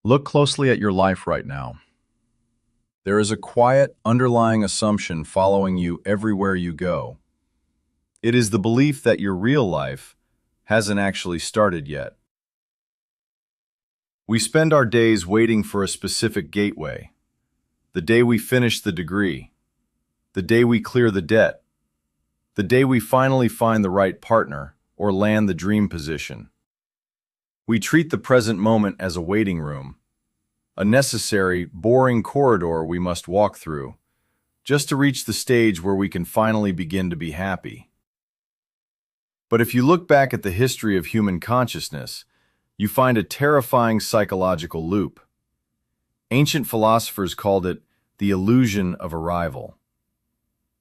Look closely at your life right now. There is a quiet, underlying assumption following you everywhere you go. It is the belief that your real life hasn't actually started yet. We spend our days waiting for a specific gateway. The day we finish the degree. The day we clear the debt. The day we finally find the right partner or land the dream position. We treat the present moment as a waiting room, a necessary, boring corridor we must walk through, just to reach the stage where we can finally begin to be happy. But if you look back at the history of human consciousness, you find a terrifying psychological loop. Ancient philosophers called it the illusion of arrival.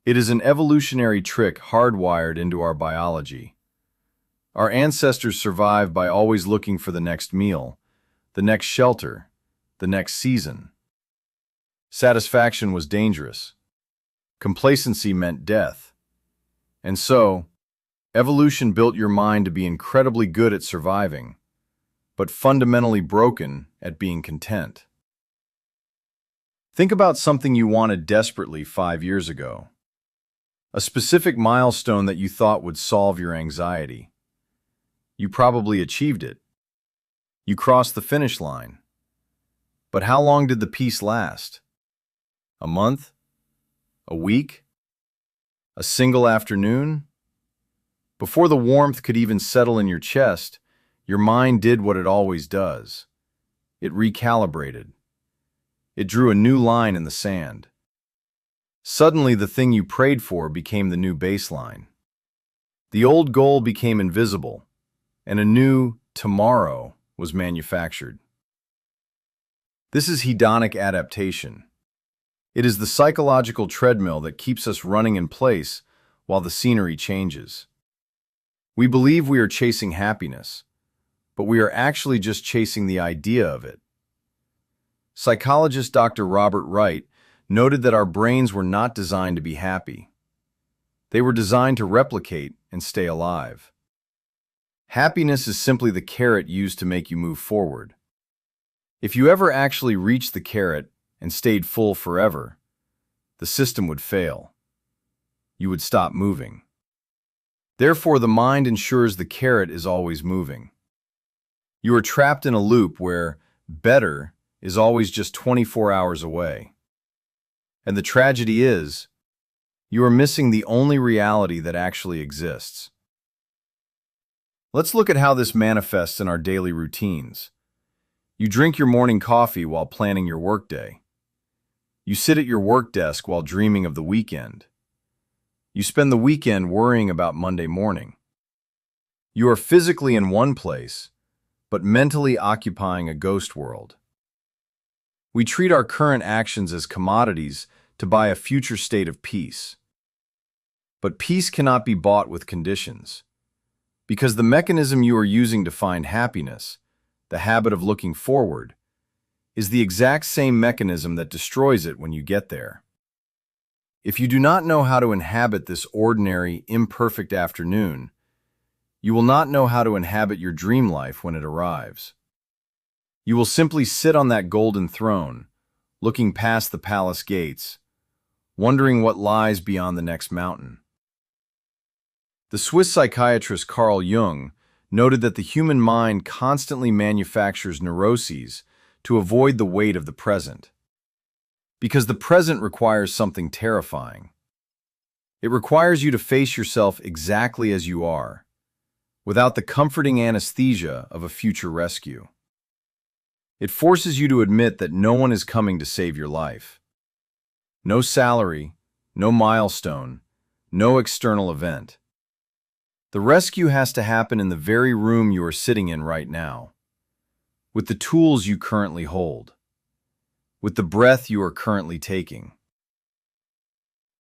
It is an evolutionary trick hardwired into our biology. Our ancestors survived by always looking for the next meal, the next shelter, the next season. Satisfaction was dangerous. Complacency meant death. And so, evolution built your mind to be incredibly good at surviving, but fundamentally broken at being content. Think about something you wanted desperately 5 years ago. A specific milestone that you thought would solve your anxiety. You probably achieved it. You crossed the finish line. But how long did the peace last? A month? A week? A single afternoon? Before the warmth could even settle in your chest, your mind did what it always does. It recalibrated. It drew a new line in the sand. Suddenly, the thing you prayed for became the new baseline. The old goal became invisible, and a new tomorrow was manufactured. This is hedonic adaptation. It is the psychological treadmill that keeps us running in place while the scenery changes. We believe we are chasing happiness, but we are actually just chasing the idea of it. Psychologist Dr. Wright noted that our brains were not designed to be happy. They were designed to replicate and stay alive. Happiness is simply the carrot used to make you move forward. If you ever actually reached the carrot and stayed full forever, the system would fail. You would stop moving. Therefore, the mind ensures the carrot is always moving. You are trapped in a loop where better is always just 24 hours away. And the tragedy is, you are missing the only reality that actually exists. Let's look at how this manifests in our daily routines. You drink your morning coffee while planning your workday. You sit at your work desk while dreaming of the weekend. You spend the weekend worrying about Monday morning. You are physically in one place, but mentally occupying a ghost world. We treat our current actions as commodities to buy a future state of peace. But peace cannot be bought with conditions, because the mechanism you are using to find happiness, the habit of looking forward, is the exact same mechanism that destroys it when you get there. If you do not know how to inhabit this ordinary, imperfect afternoon, you will not know how to inhabit your dream life when it arrives. You will simply sit on that golden throne, looking past the palace gates, wondering what lies beyond the next mountain. The Swiss psychiatrist Carl Jung noted that the human mind constantly manufactures neuroses to avoid the weight of the present. Because the present requires something terrifying. It requires you to face yourself exactly as you are, without the comforting anesthesia of a future rescue. It forces you to admit that no one is coming to save your life. No salary, no milestone, no external event. The rescue has to happen in the very room you are sitting in right now, with the tools you currently hold, with the breath you are currently taking.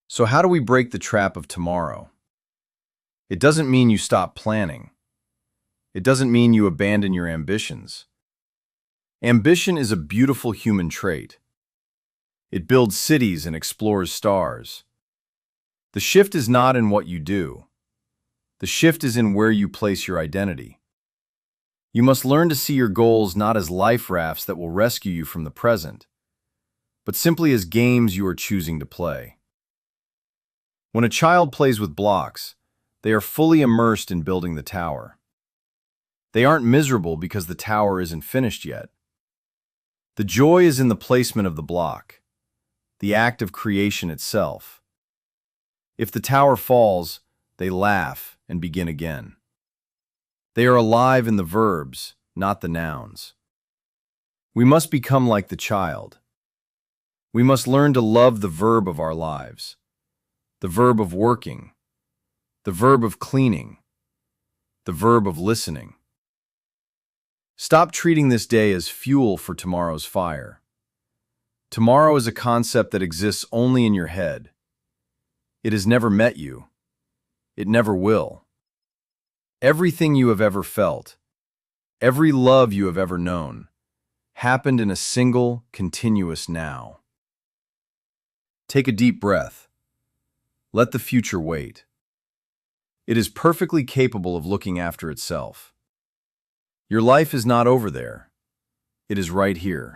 So how do we break the trap of tomorrow? It doesn't mean you stop planning. It doesn't mean you abandon your ambitions. Ambition is a beautiful human trait. It builds cities and explores stars. The shift is not in what you do. The shift is in where you place your identity. You must learn to see your goals not as life rafts that will rescue you from the present, but simply as games you are choosing to play. When a child plays with blocks, they are fully immersed in building the tower. They aren't miserable because the tower isn't finished yet. The joy is in the placement of the block, the act of creation itself. If the tower falls, they laugh and begin again. They are alive in the verbs, not the nouns. We must become like the child. We must learn to love the verb of our lives, the verb of working, the verb of cleaning, the verb of listening. Stop treating this day as fuel for tomorrow's fire. Tomorrow is a concept that exists only in your head. It has never met you. It never will. Everything you have ever felt, every love you have ever known, happened in a single, continuous now. Take a deep breath. Let the future wait. It is perfectly capable of looking after itself. Your life is not over there. It is right here.